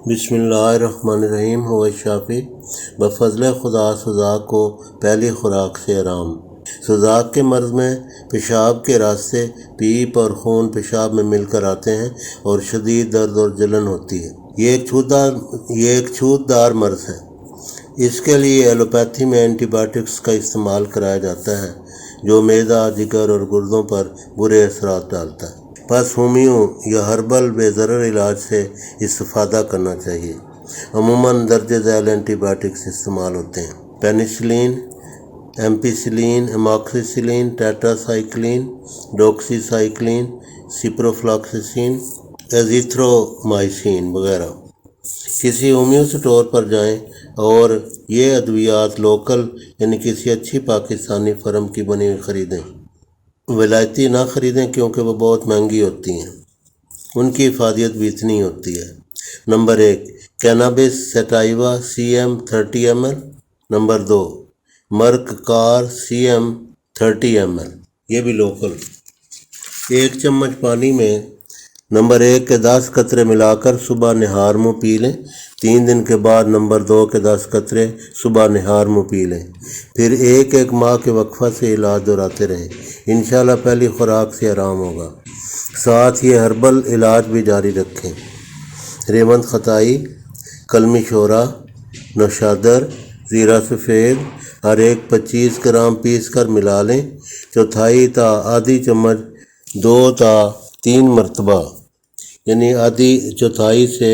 بسم اللہ الرحمن الرحیم۔ ہو شافی بفضل خدا سوزاک کو پہلی خوراک سے آرام۔ سوزاک کے مرض میں پیشاب کے راستے پیپ اور خون پیشاب میں مل کر آتے ہیں اور شدید درد اور جلن ہوتی ہے۔ یہ ایک چھوت دار مرض ہے۔ اس کے لیے ایلوپیتھی میں اینٹی بایوٹکس کا استعمال کرایا جاتا ہے جو معدہ، جگر اور گردوں پر برے اثرات ڈالتا ہے۔ پس ہومیو یا ہربل بے ضرر علاج سے استفادہ کرنا چاہیے۔ عموماً درجہ ذیل اینٹی بایوٹکس استعمال ہوتے ہیں: پینیسلین، ایمپیسلین، ایماکسیسلین، ٹیٹراسائیکلین، ڈاکسی سائیکلین، سپروفلاکسسین، ایزیتھرومائسین وغیرہ۔ کسی ہومیو سٹور پر جائیں اور یہ ادویات لوکل یعنی کسی اچھی پاکستانی فرم کی بنی ہوئی خریدیں۔ ولایتی نہ خریدیں کیونکہ وہ بہت مہنگی ہوتی ہیں، ان کی افادیت بھی اتنی ہوتی ہے۔ Number 1، cannabis سیٹائیوا CM 30 ml۔ Number 2، مرک کار CM 30 ml، یہ بھی لوکل۔ 1 چمچ پانی میں نمبر 1 کے 10 قطرے ملا کر صبح نہار منہ پی لیں۔ 3 دن کے بعد نمبر 2 کے 10 قطرے صبح نہار منہ پی لیں۔ پھر 1 ماہ کے وقفہ سے علاج دہراتے رہیں، انشاءاللہ پہلی خوراک سے آرام ہوگا۔ ساتھ یہ ہربل علاج بھی جاری رکھیں۔ ریوند خطائی، کلمی شورا، نوشادر، زیرہ سفید ہر ایک 25 گرام پیس کر ملا لیں۔ چوتھائی تا آدھی چمچ 2 تا 3 مرتبہ، یعنی چوتھائی سے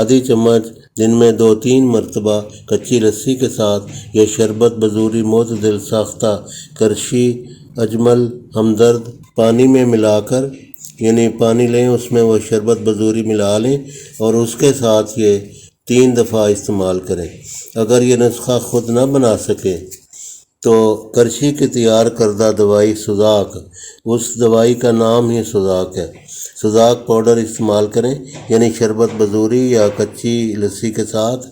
آدھی چمچ دن میں 2-3 مرتبہ کچی لسی کے ساتھ یہ شربت بذوری معتدل ساختہ کرشی، اجمل، ہمدرد پانی میں ملا کر، یعنی پانی لیں اس میں وہ شربت بذوری ملا لیں اور اس کے ساتھ یہ 3 دفعہ استعمال کریں۔ اگر یہ نسخہ خود نہ بنا سکے تو کرشی کی تیار کردہ دوائی سوزاک، اس دوائی کا نام ہی سوزاک ہے، سوزاک پاؤڈر استعمال کریں، یعنی شربت بذوری یا کچی لسی کے ساتھ۔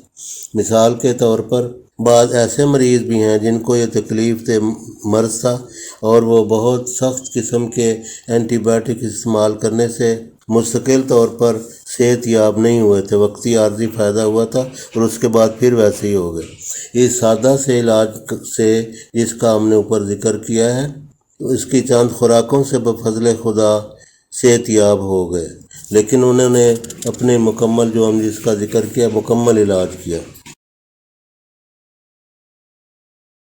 مثال کے طور پر بعض ایسے مریض بھی ہیں جن کو یہ تکلیف دہ مرض تھا اور وہ بہت سخت قسم کے اینٹی بایوٹک استعمال کرنے سے مستقل طور پر صحت یاب نہیں ہوئے تھے، وقتی عارضی فائدہ ہوا تھا اور اس کے بعد پھر ویسے ہی ہو گئے۔ اس سادہ سے علاج سے جس کا ہم نے اوپر ذکر کیا ہے، اس کی چند خوراکوں سے بفضل خدا صحت یاب ہو گئے، لیکن انہوں نے اپنے مکمل جو ہم جس کا ذکر کیا مکمل علاج کیا۔